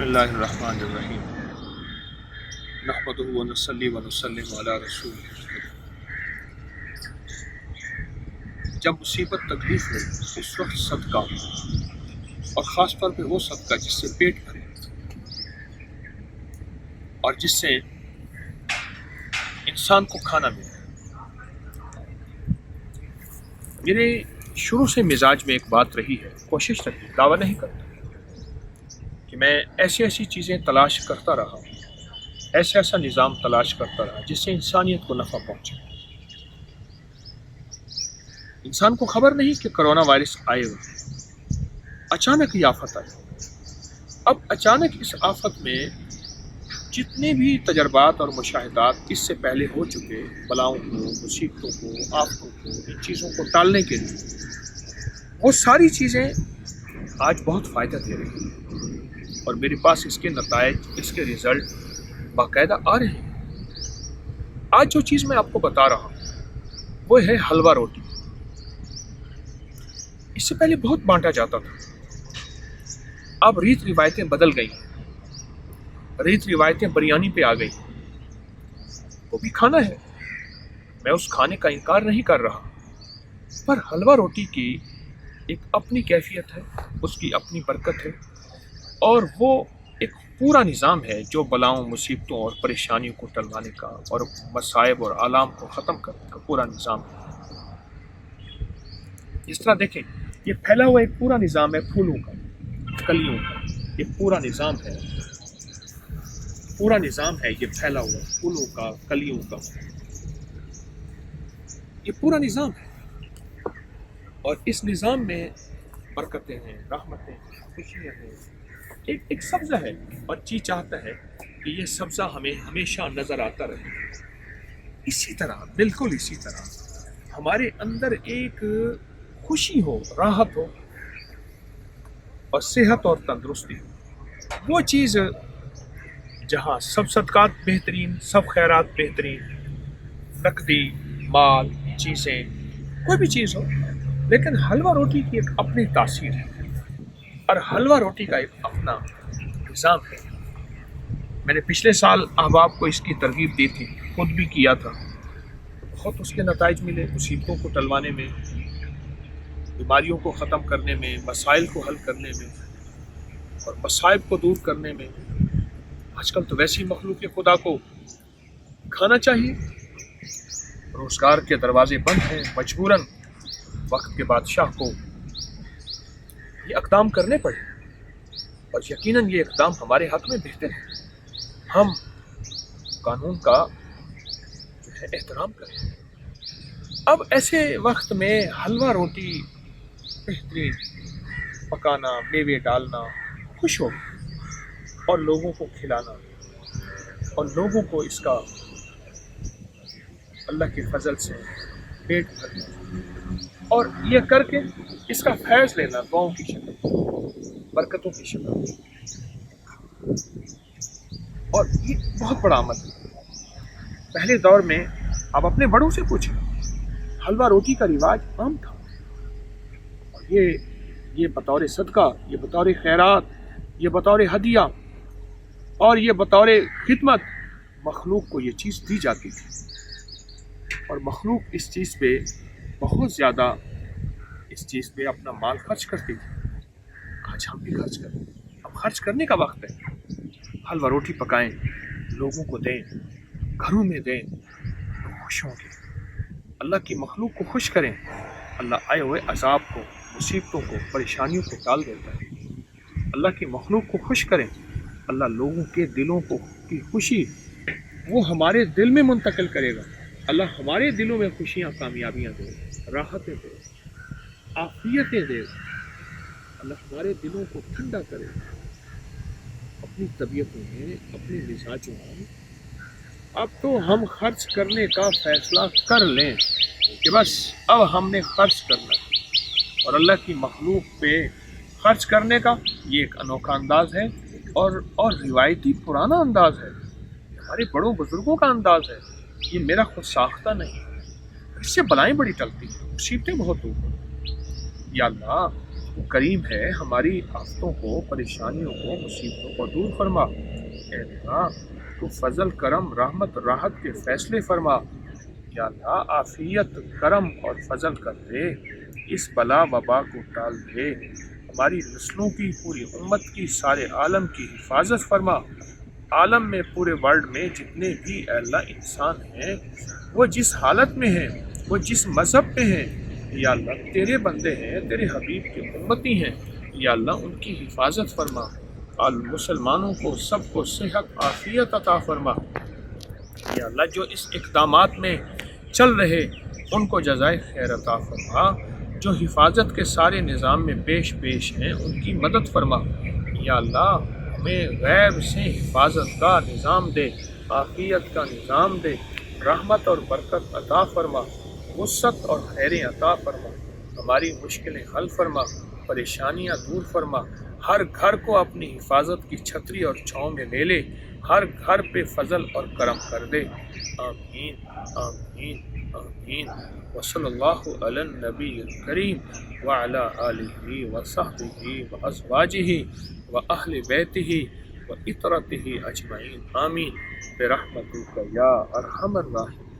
بسم اللہ الرحمن الرحیم نحمدہ و نصلی و نسلم علی رسول اللہ۔ جب مصیبت تکلیف ہو اس وقت صدقہ، اور خاص طور پہ وہ صدقہ جس سے پیٹ بھرے اور جس سے انسان کو کھانا ملے۔ میرے شروع سے مزاج میں ایک بات رہی ہے، کوشش رہی، دعویٰ نہیں کرتا کہ میں ایسی چیزیں تلاش کرتا رہا ہوں، ایسا نظام تلاش کرتا رہا جس سے انسانیت کو نفع پہنچے۔ انسان کو خبر نہیں کہ کرونا وائرس آئے گا، اچانک یہ آفت آئی۔ اب اچانک اس آفت میں جتنے بھی تجربات اور مشاہدات اس سے پہلے ہو چکے، بلاؤں کو، مصیبتوں کو، آفتوں کو، ان چیزوں کو ٹالنے کے لیے، وہ ساری چیزیں آج بہت فائدہ دے رہی ہیں، اور میرے پاس اس کے نتائج، اس کے رزلٹ باقاعدہ آ رہے ہیں۔ آج جو چیز میں آپ کو بتا رہا ہوں وہ ہے حلوہ روٹی۔ اس سے پہلے بہت بانٹا جاتا تھا، اب ریت روایتیں بدل گئی ہیں، ریت روایتیں بریانی پہ آ گئی۔ وہ بھی کھانا ہے، میں اس کھانے کا انکار نہیں کر رہا، پر حلوہ روٹی کی ایک اپنی کیفیت ہے، اس کی اپنی برکت ہے، اور وہ ایک پورا نظام ہے جو بلاؤں، مصیبتوں اور پریشانیوں کو ٹلوانے کا اور مصائب اور آلام کو ختم کرنے کا پورا نظام ہے۔ اس طرح دیکھیں، یہ پھیلا ہوا ایک پورا نظام ہے پھولوں کا، کلیوں کا، یہ پورا نظام ہے، یہ پھیلا ہوا پھولوں کا، کلیوں کا، یہ پورا نظام ہے، اور اس نظام میں برکتیں ہیں، رحمتیں ہیں، خوشیاں ہیں۔ ایک سبزہ ہے، اور جی چاہتا ہے کہ یہ سبزہ ہمیں ہمیشہ نظر آتا رہے۔ اسی طرح، بالکل اسی طرح ہمارے اندر ایک خوشی ہو، راحت ہو، اور صحت اور تندرستی ہو، وہ چیز جہاں سب صدقات بہترین، سب خیرات بہترین، نقدی، مال، چیزیں، کوئی بھی چیز ہو، لیکن حلوہ روٹی کی ایک اپنی تاثیر ہے، اور حلوہ روٹی کا ایک اپنا نظام ہے۔ میں نے پچھلے سال احباب کو اس کی ترغیب دی تھی، خود بھی کیا تھا، بہت اس کے نتائج ملے، مصیبتوں کو ٹلوانے میں، بیماریوں کو ختم کرنے میں، مسائل کو حل کرنے میں، اور مصائب کو دور کرنے میں۔ آج کل تو ویسی مخلوق خدا کو کھانا چاہیے، روزگار کے دروازے بند ہیں، مجبوراً وقت کے بادشاہ کو یہ اقدام کرنے پڑے، اور یقیناً یہ اقدام ہمارے حق میں بہتر ہے۔ ہم قانون کا جو ہے احترام کریں۔ اب ایسے وقت میں حلوہ روٹی بہترین پکانا، میوے ڈالنا، خوش ہو، اور لوگوں کو کھلانا، اور لوگوں کو اس کا اللہ کے فضل سے پیٹ بھرنا، اور یہ کر کے اس کا فیض لینا، دعاؤں کی شکل، برکتوں کی شکل، اور یہ بہت بڑا عمل ہے۔ پہلے دور میں آپ اپنے بڑوں سے پوچھیں، حلوہ روٹی کا رواج عام تھا، اور یہ بطور صدقہ، یہ بطور خیرات، یہ بطور ہدیہ، اور یہ بطور خدمت مخلوق کو یہ چیز دی جاتی تھی، اور مخلوق اس چیز پہ بہت زیادہ، اس چیز پہ اپنا مال خرچ کرتی تھی۔ آج ہم بھی خرچ کریں، اب خرچ کرنے کا وقت ہے۔ حلوہ روٹی پکائیں، لوگوں کو دیں، گھروں میں دیں، لوگ خوش ہوں گے۔ اللہ کی مخلوق کو خوش کریں، اللہ آئے ہوئے عذاب کو، مصیبتوں کو، پریشانیوں کو ٹال دیتا ہے۔ اللہ کی مخلوق کو خوش کریں، اللہ لوگوں کے دلوں کو کی خوشی وہ ہمارے دل میں منتقل کرے گا۔ اللہ ہمارے دلوں میں خوشیاں، کامیابیاں دے، راحتیں دے، عافیتیں دے، اللہ ہمارے دلوں کو ٹھنڈا کرے، اپنی طبیعتوں میں، اپنے مزاجوں میں۔ اب تو ہم خرچ کرنے کا فیصلہ کر لیں کہ بس اب ہم نے خرچ کرنا ہے، اور اللہ کی مخلوق پہ خرچ کرنے کا یہ ایک انوکھا انداز ہے، اور روایتی پرانا انداز ہے، ہمارے بڑوں بزرگوں کا انداز ہے، یہ میرا خود ساختہ نہیں۔ اس سے بلائیں بڑی ٹلتی ہیں، مصیبتیں بہت دور ہیں۔ یا اللہ، تو کریم ہے، ہماری آفتوں کو، پریشانیوں کو، مصیبتوں کو دور فرما۔ اے اللہ تو فضل، کرم، رحمت، راحت کے فیصلے فرما۔ یا اللہ عافیت، کرم اور فضل کر دے، اس بلا وبا کو ٹال دے، ہماری نسلوں کی، پوری امت کی، سارے عالم کی حفاظت فرما۔ عالم میں، پورے ورلڈ میں جتنے بھی اے اللہ انسان ہیں، وہ جس حالت میں ہیں، وہ جس مذہب پہ ہیں، یا اللہ تیرے بندے ہیں، تیرے حبیب کے امتی ہیں، یا اللہ ان کی حفاظت فرما۔ اور مسلمانوں کو سب کو صحت عافیت عطا فرما۔ یا اللہ جو اس اقدامات میں چل رہے ان کو جزائے خیر عطا فرما، جو حفاظت کے سارے نظام میں پیش ہیں ان کی مدد فرما۔ یا اللہ ہمیں غیب سے حفاظت کا نظام دے، عافیت کا نظام دے، رحمت اور برکت عطا فرما، وسعت اور خیریں عطا فرما، ہماری مشکلیں حل فرما، پریشانیاں دور فرما، ہر گھر کو اپنی حفاظت کی چھتری اور چھاؤں میں لے لے، ہر گھر پہ فضل اور کرم کر دے۔ آمین آمین آمین۔ وصلی اللہ علی النبی الکریم وعلی آلہ وصحبہ وازواجہ واہل بیتہ وعطرتہ اجمعین، آمین برحمتک یا ارحم الراحمین۔